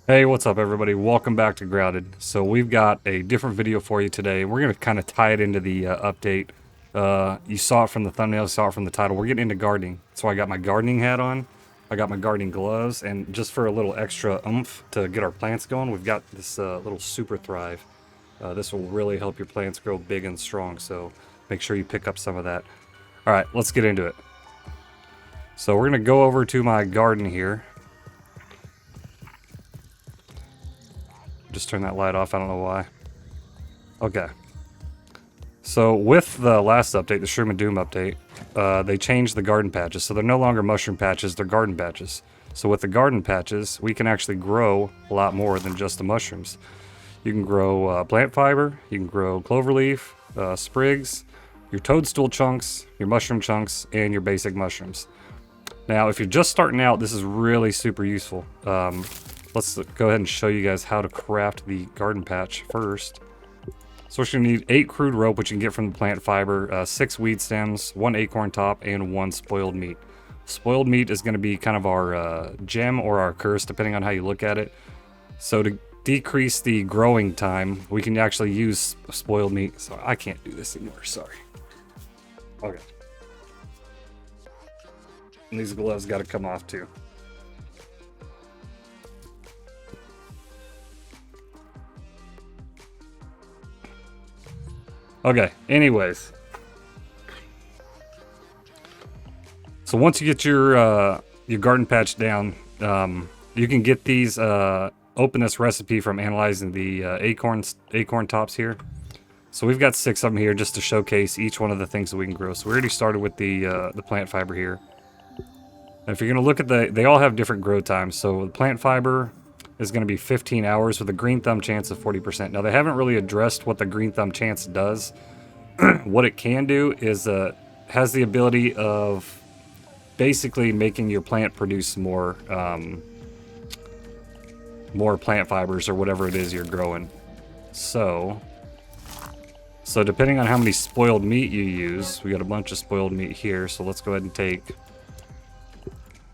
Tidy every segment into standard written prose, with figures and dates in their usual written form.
Hey, what's up everybody? Welcome back to Grounded. So we've got a different video for you today. We're going to kind of tie it into the update. You saw it from the thumbnail, saw it from the title. We're getting into gardening. So I got my gardening hat on. I got my gardening gloves. And just for a little extra oomph to get our plants going, we've got this little Super Thrive. This will really help your plants grow big and strong. So make sure you pick up some of that. All right, let's get into it. So we're going to go over to my garden here. Just turn that light off. I don't know why. Okay. So with the last update, the Shroom and Doom update, they changed the garden patches. So they're no longer mushroom patches, they're garden patches. So with the garden patches, we can actually grow a lot more than just the mushrooms. You can grow plant fiber, you can grow clover leaf, sprigs, your toadstool chunks, your mushroom chunks, and your basic mushrooms. Now, if you're just starting out, this is really super useful. Let's go ahead and show you guys how to craft the garden patch first. So we're going to need 8 crude rope, which you can get from the plant fiber, 6 weed stems, 1 acorn top, and 1 spoiled meat. Spoiled meat is going to be kind of our gem or our curse, depending on how you look at it. So to decrease the growing time, we can actually use spoiled meat. So I can't do this anymore, sorry. Okay. And these gloves got to come off too. Okay, anyways. So once you get your garden patch down, you can get these, open this recipe from analyzing the acorn tops here. So we've got 6 of them here just to showcase each one of the things that we can grow. So we already started with the plant fiber here. And if you're going to look at they all have different grow times. So the plant fiber is going to be 15 hours with a green thumb chance of 40%. Now they haven't really addressed what the green thumb chance does. What it can do is has the ability of basically making your plant produce more plant fibers or whatever it is you're growing. So depending on how many spoiled meat you use, we got a bunch of spoiled meat here. So let's go ahead and take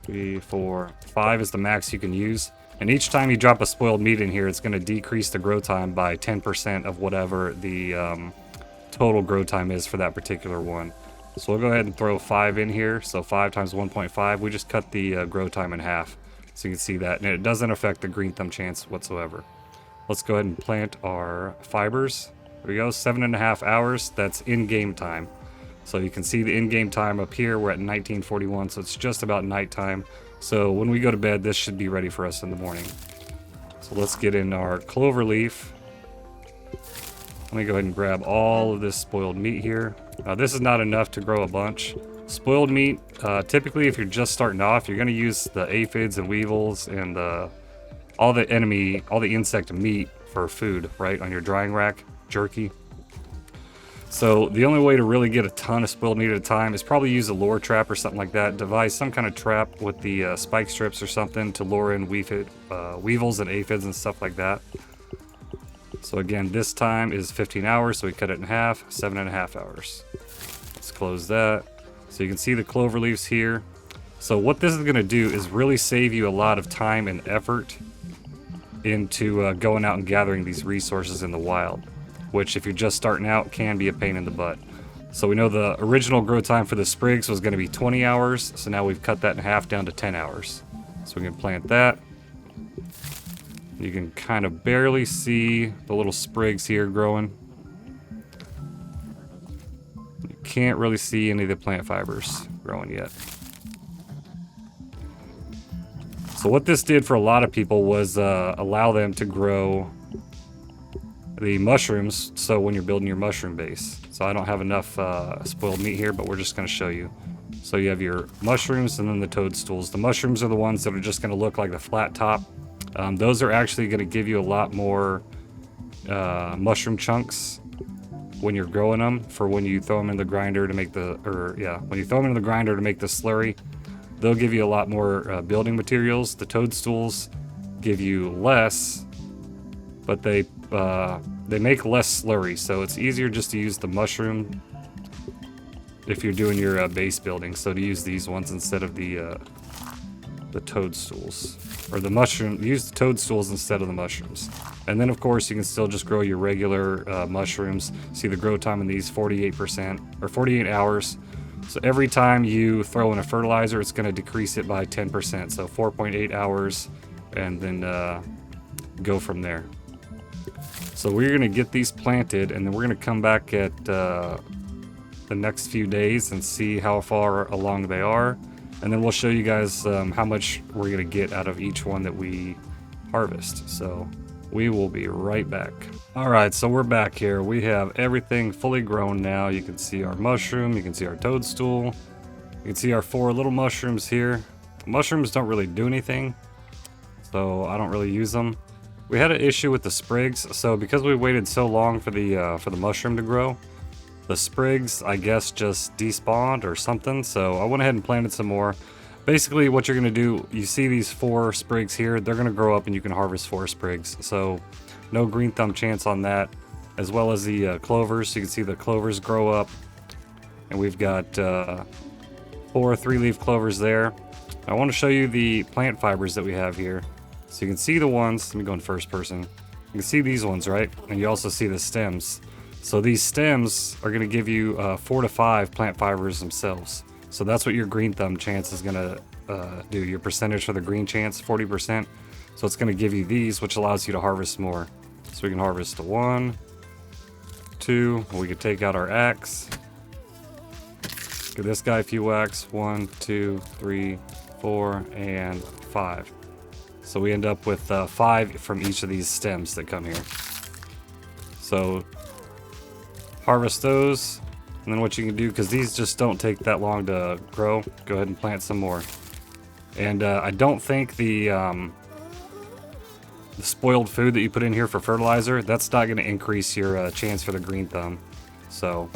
3, 4, 5 is the max you can use. And each time you drop a spoiled meat in here, it's going to decrease the grow time by 10% of whatever the total grow time is for that particular one. So we'll go ahead and throw 5 in here. So 5 times 1.5, we just cut the grow time in half. So you can see that. And it doesn't affect the green thumb chance whatsoever. Let's go ahead and plant our fibers. There we go, 7.5 hours. That's in-game time. So you can see the in-game time up here. We're at 1941, so it's just about nighttime. So when we go to bed, this should be ready for us in the morning. So let's get in our clover leaf. Let me go ahead and grab all of this spoiled meat here. This is not enough to grow a bunch. Spoiled meat, typically if you're just starting off, you're going to use the aphids and weevils and all the insect meat for food, right, on your drying rack, jerky. So the only way to really get a ton of spoiled meat at a time is probably use a lure trap or something like that. Devise some kind of trap with the spike strips or something to lure in weevils and aphids and stuff like that. So again, this time is 15 hours, so we cut it in half, 7.5 hours. Let's close that. So you can see the clover leaves here. So what this is going to do is really save you a lot of time and effort into going out and gathering these resources in the wild, which if you're just starting out can be a pain in the butt. So we know the original grow time for the sprigs was going to be 20 hours, so now we've cut that in half down to 10 hours. So we can plant that. You can kind of barely see the little sprigs here growing. You can't really see any of the plant fibers growing yet. So what this did for a lot of people was allow them to grow the mushrooms, so when you're building your mushroom base. So I don't have enough spoiled meat here, but we're just going to show you. So you have your mushrooms and then the toadstools. The mushrooms are the ones that are just going to look like the flat top. Those are actually going to give you a lot more mushroom chunks when you're growing them for when you throw them in the grinder to make when you throw them in the grinder to make the slurry. They'll give you a lot more building materials. The toadstools give you less, but they make less slurry, so it's easier just to use the mushroom if you're doing your base building. So to use these ones instead of the the toadstools, or the mushroom. Use the toadstools instead of the mushrooms. And then of course you can still just grow your regular mushrooms. See the grow time in these 48% or 48 hours. So every time you throw in a fertilizer, it's going to decrease it by 10%. So 4.8 hours, and then go from there. So we're going to get these planted, and then we're going to come back at the next few days and see how far along they are. And then we'll show you guys how much we're going to get out of each one that we harvest. So we will be right back. All right, so we're back here. We have everything fully grown now. You can see our mushroom, you can see our toadstool, you can see our 4 little mushrooms here. Mushrooms don't really do anything, so I don't really use them. We had an issue with the sprigs, so because we waited so long for the mushroom to grow, the sprigs, I guess, just despawned or something, so I went ahead and planted some more. Basically, what you're going to do, you see these 4 sprigs here, they're going to grow up and you can harvest 4 sprigs. So no green thumb chance on that, as well as the clovers. So you can see the clovers grow up, and we've got 4 3-leaf clovers there. I want to show you the plant fibers that we have here. So you can see the ones, let me go in first person. You can see these ones, right? And you also see the stems. So these stems are going to give you 4 to 5 plant fibers themselves. So that's what your green thumb chance is going to do. Your percentage for the green chance, 40%. So it's going to give you these, which allows you to harvest more. So we can harvest 1, 2. We can take out our axe. Give this guy a few whacks. 1, 2, 3, 4, and 5. So we end up with 5 from each of these stems that come here. So harvest those, and then what you can do, because these just don't take that long to grow, go ahead and plant some more. And I don't think the spoiled food that you put in here for fertilizer, that's not going to increase your chance for the green thumb. So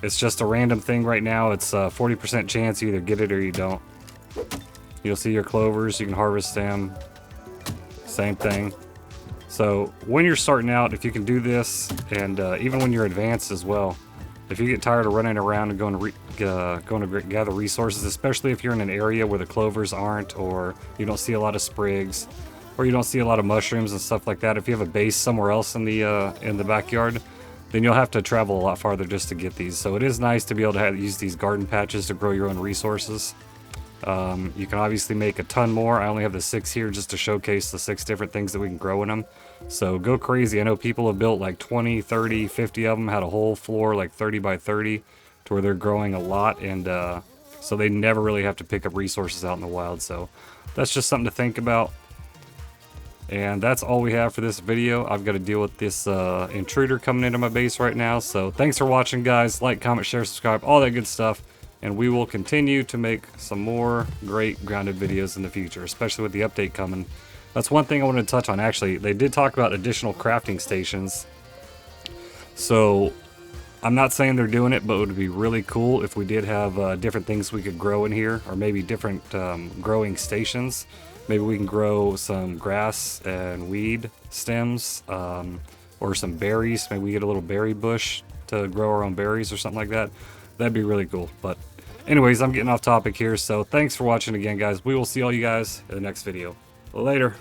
it's just a random thing right now. It's a 40% chance you either get it or you don't. You'll see your clovers, you can harvest them. Same thing. So when you're starting out, if you can do this, and even when you're advanced as well, if you get tired of running around and going to gather resources, especially if you're in an area where the clovers aren't, or you don't see a lot of sprigs, or you don't see a lot of mushrooms and stuff like that, if you have a base somewhere else in the backyard, then you'll have to travel a lot farther just to get these. So it is nice to be able to use these garden patches to grow your own resources. You can obviously make a ton more. I only have the 6 here just to showcase the 6 different things that we can grow in them. So go crazy. I know people have built like 20, 30, 50 of them, had a whole floor like 30 by 30 to where they're growing a lot, and so they never really have to pick up resources out in the wild. So that's just something to think about. And that's all we have for this video. I've got to deal with this intruder coming into my base right now. So thanks for watching, guys. Like, comment, share, subscribe, all that good stuff. And we will continue to make some more great grounded videos in the future, especially with the update coming. That's one thing I wanted to touch on. Actually, they did talk about additional crafting stations. So I'm not saying they're doing it, but it would be really cool if we did have different things we could grow in here, or maybe different growing stations. Maybe we can grow some grass and weed stems, or some berries. Maybe we get a little berry bush to grow our own berries or something like that. That'd be really cool. But anyways, I'm getting off topic here. So thanks for watching again, guys. We will see all you guys in the next video. Later.